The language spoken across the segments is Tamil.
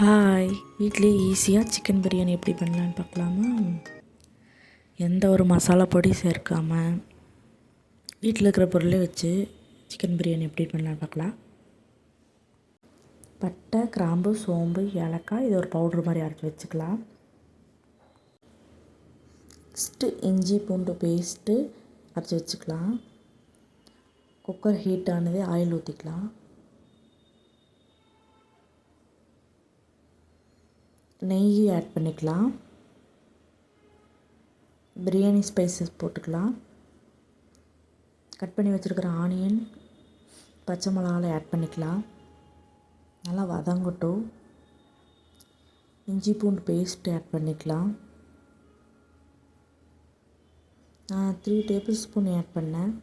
ஹாய், வீட்டிலே ஈஸியாக சிக்கன் பிரியாணி எப்படி பண்ணலான்னு பார்க்கலாமா? எந்த ஒரு மசாலா பொடி சேர்க்காமல் வீட்டில் இருக்கிற பொருளை வச்சு சிக்கன் பிரியாணி எப்படி பண்ணலான்னு பார்க்கலாம். பட்டை, கிராம்பு, சோம்பு, ஏலக்காய் இது ஒரு பவுட்ரு மாதிரி அரைச்சி வச்சுக்கலாம். ஃபஸ்ட்டு இஞ்சி பூண்டு பேஸ்ட்டு அரைச்சி வச்சுக்கலாம். குக்கர் ஹீட் ஆனதே ஆயில் ஊற்றிக்கலாம். நெய் ஆட் பண்ணிக்கலாம். பிரியாணி ஸ்பைசஸ் போட்டுக்கலாம். கட் பண்ணி வச்சுருக்கிற ஆனியன், பச்சை மிளகாவில் ஆட் பண்ணிக்கலாம். நல்லா வதங்கட்டும். இஞ்சி பூண்டு பேஸ்ட் ஆட் பண்ணிக்கலாம். நான் 3 டேபிள் ஸ்பூன் ஆட் பண்ணேன்.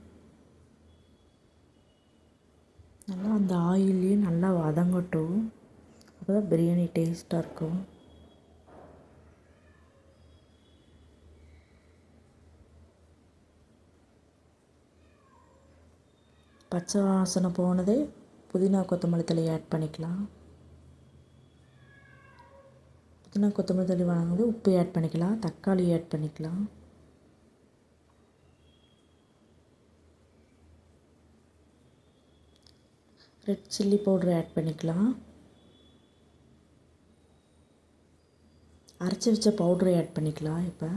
நல்லா அந்த ஆயிலே நல்லா வதங்கட்டும். அப்போ தான் பிரியாணி டேஸ்ட்டாக இருக்கும். பச்சை வாசனை போனதே புதினா கொத்தமல்லி தழை ஆட் பண்ணிக்கலாம். புதினா கொத்தமல்லி தழை வதங்குது, உப்பு ஆட் பண்ணிக்கலாம். தக்காளி ஆட் பண்ணிக்கலாம். ரெட் சில்லி பவுட்ரு ஆட் பண்ணிக்கலாம். அரைச்சி வச்ச பவுட்ரு ஆட் பண்ணிக்கலாம். இப்போ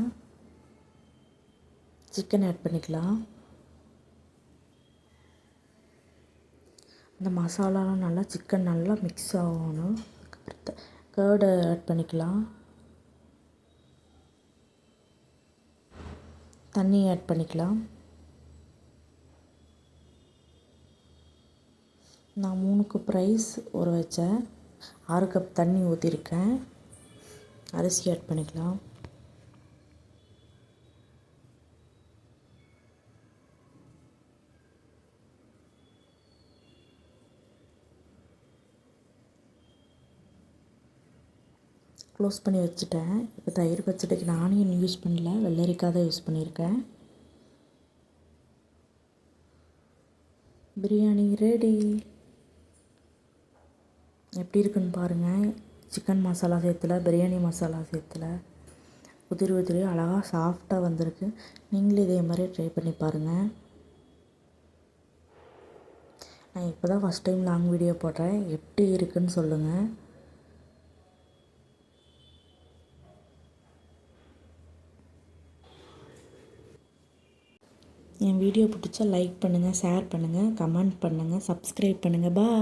சிக்கன் ஆட் பண்ணிக்கலாம். இந்த மசாலாலாம் நல்லா சிக்கன் நல்லா மிக்ஸ் ஆகணும். கர்டு ஆட் பண்ணிக்கலாம். தண்ணி ஆட் பண்ணிக்கலாம். நான் 3 கப் ரைஸ் ஊற வச்சேன். 6 கப் தண்ணி ஊற்றிருக்கேன். அரிசி ஆட் பண்ணிக்கலாம். க்ளோஸ் பண்ணி வச்சுட்டேன். இப்போ தயிர் பச்சடிக்கு நான் ஆனியன் யூஸ் பண்ணல, வெள்ளரிக்காய் தான் யூஸ் பண்ணியிருக்கேன். பிரியாணி ரெடி. எப்படி இருக்குன்னு பாருங்கள். சிக்கன் மசாலா சேர்த்துல, பிரியாணி மசாலா சேர்த்துல, உதிரி உதிரி அழகாக சாஃப்டாக வந்திருக்கு. நீங்களும் இதே மாதிரி ட்ரை பண்ணி பாருங்கள். நான் இப்போ தான் ஃபஸ்ட் டைம் லாங் வீடியோ போடுறேன். எப்படி இருக்குன்னு சொல்லுங்கள். என் வீடியோ பிடிச்சா லைக் பண்ணுங்கள், ஷேர் பண்ணுங்கள், கமெண்ட் பண்ணுங்கள், சப்ஸ்கிரைப் பண்ணுங்கள். பாய்.